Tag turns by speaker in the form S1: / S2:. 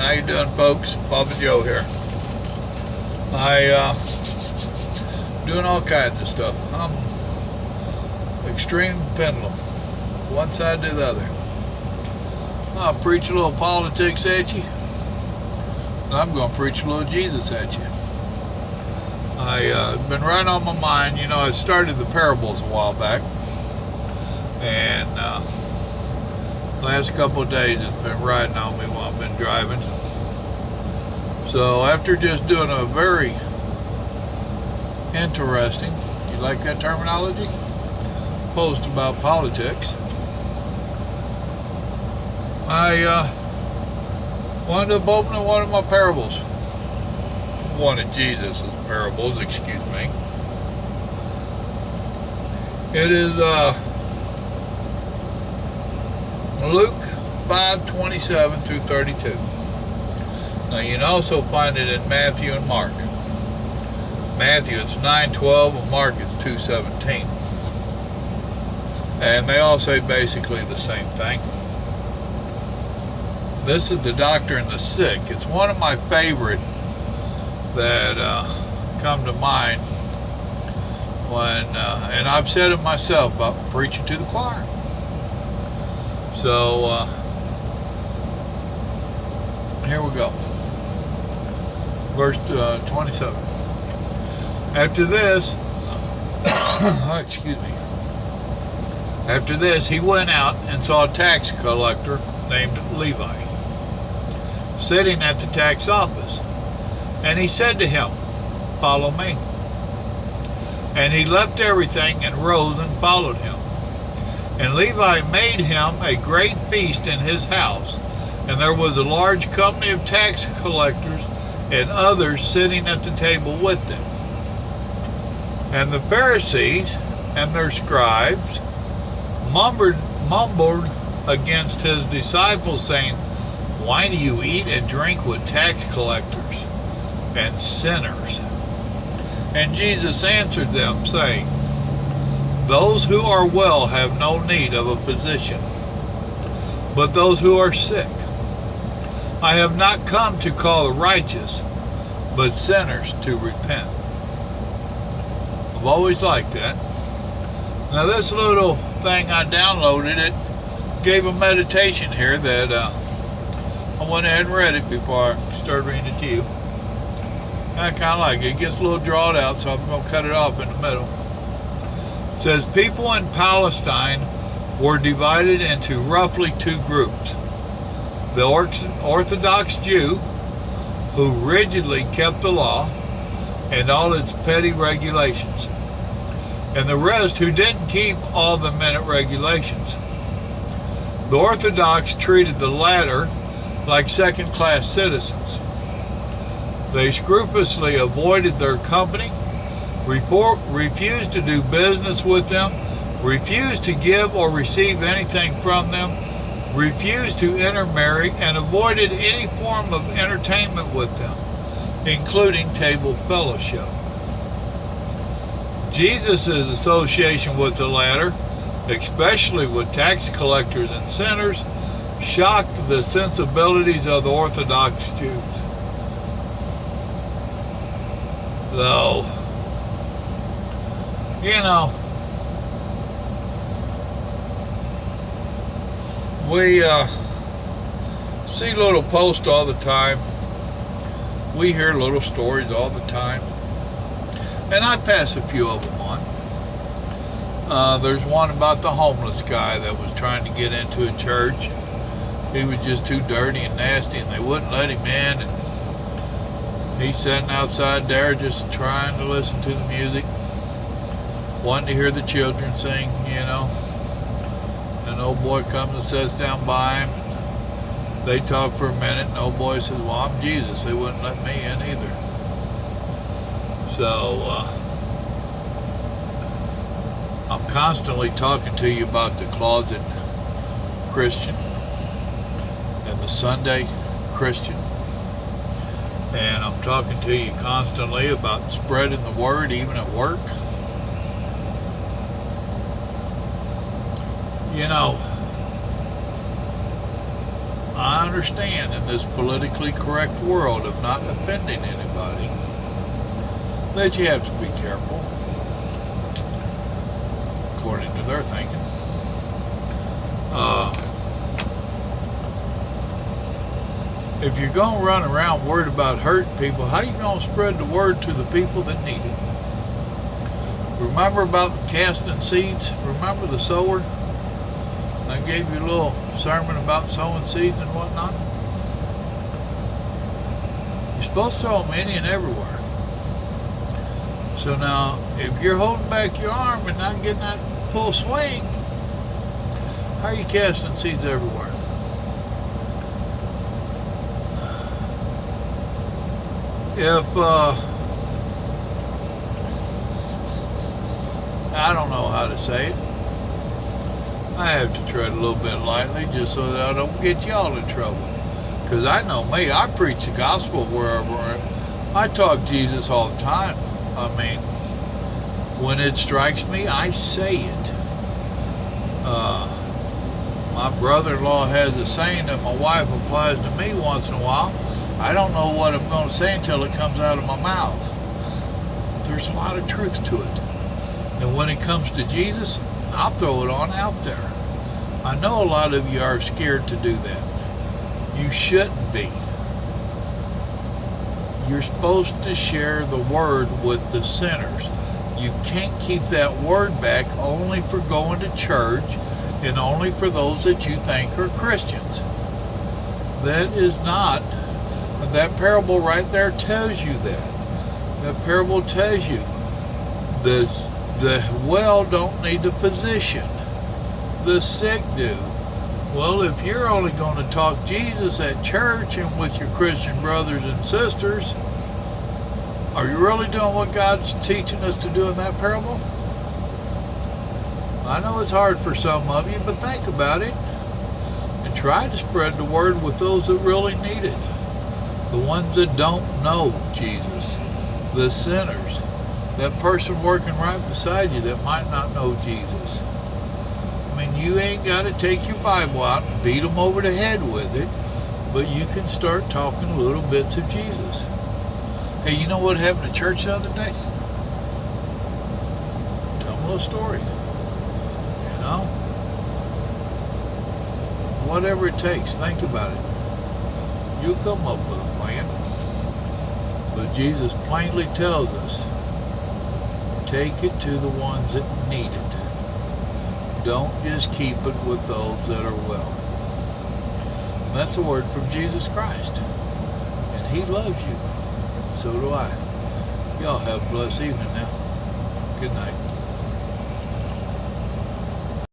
S1: How you doing, folks? Papa Joe here. Doing all kinds of stuff. I'm extreme pendulum, one side to the other. I'll preach a little politics at you, and I'm going to preach a little Jesus at you. I've been right on my mind. You know, I started the parables a while back, and last couple of days it's been riding on me while I've been driving. So after just doing a very interesting, you like that terminology, post about politics, I wound up opening one of my parables. One of Jesus' parables, excuse me. It is Luke 5:27 through 32. Now you can also find it in Matthew and Mark. Matthew it's 9:12 and Mark it's 2:17. And they all say basically the same thing. This is the doctor and the sick. It's one of my favorite that come to mind when, and I've said it myself about preaching to the choir. So here we go. Verse 27. After this, excuse me. After this, he went out and saw a tax collector named Levi sitting at the tax office. And he said to him, "Follow me." And he left everything and rose and followed him. And Levi made him a great feast in his house, and there was a large company of tax collectors and others sitting at the table with them. And the Pharisees and their scribes mumbled against his disciples, saying, "Why do you eat and drink with tax collectors and sinners?" And Jesus answered them, saying, "Those who are well have no need of a physician, but those who are sick. I have not come to call the righteous, but sinners to repent." I've always liked that. Now this little thing I downloaded, it gave a meditation here that I went ahead and read it before I started reading it to you. I kind of like it. It gets a little drawn out, so I'm going to cut it off in the middle. It says, people in Palestine were divided into roughly two groups. The Orthodox Jew, who rigidly kept the law and all its petty regulations, and the rest who didn't keep all the minute regulations. The Orthodox treated the latter like second-class citizens. They scrupulously avoided their company, refused to do business with them, refused to give or receive anything from them, refused to intermarry, and avoided any form of entertainment with them, including table fellowship. Jesus' association with the latter, especially with tax collectors and sinners, shocked the sensibilities of the Orthodox Jews. Though, you know, we see little posts all the time. We hear little stories all the time. And I pass a few of them on. There's one about the homeless guy that was trying to get into a church. He was just too dirty and nasty, and they wouldn't let him in. And he's sitting outside there just trying to listen to the music, wanting to hear the children sing, you know. And an old boy comes and sits down by him. They talk for a minute, and the old boy says, "Well, I'm Jesus. They wouldn't let me in either." So, I'm constantly talking to you about the closet Christian and the Sunday Christian. And I'm talking to you constantly about spreading the word even at work. You know, I understand in this politically correct world of not offending anybody that you have to be careful, according to their thinking. If you're going to run around worried about hurting people, how are you going to spread the word to the people that need it? Remember about the casting seeds? Remember the sower? I gave you a little sermon about sowing seeds and whatnot. You're supposed to throw them any and everywhere. So now, if you're holding back your arm and not getting that full swing, how are you casting seeds everywhere? If, I don't know how to say it. I have to tread a little bit lightly just so that I don't get y'all in trouble. Because I know me, I preach the gospel wherever. I talk Jesus all the time. I mean, when it strikes me, I say it. My brother-in-law has a saying that my wife applies to me once in a while. I don't know what I'm going to say until it comes out of my mouth. There's a lot of truth to it. And when it comes to Jesus, I'll throw it on out there. I know a lot of you are scared to do that. You shouldn't be. You're supposed to share the word with the sinners. You can't keep that word back only for going to church and only for those that you think are Christians. That is not. That parable right there tells you that. That parable tells you the well don't need a physician. The sick do. Well, if you're only going to talk Jesus at church and with your Christian brothers and sisters, are you really doing what God's teaching us to do in that parable? I know it's hard for some of you, but think about it and try to spread the word with those that really need it. The ones that don't know Jesus, the sinners, that person working right beside you that might not know Jesus. I mean, you ain't got to take your Bible out and beat them over the head with it, but you can start talking little bits of Jesus. Hey, you know what happened at church the other day? Tell them a little story. You know? Whatever it takes, think about it. You'll come up with a plan. But Jesus plainly tells us, take it to the ones that need it. Don't just keep it with those that are well. And that's a word from Jesus Christ. And He loves you. So do I. Y'all have a blessed evening now. Good night.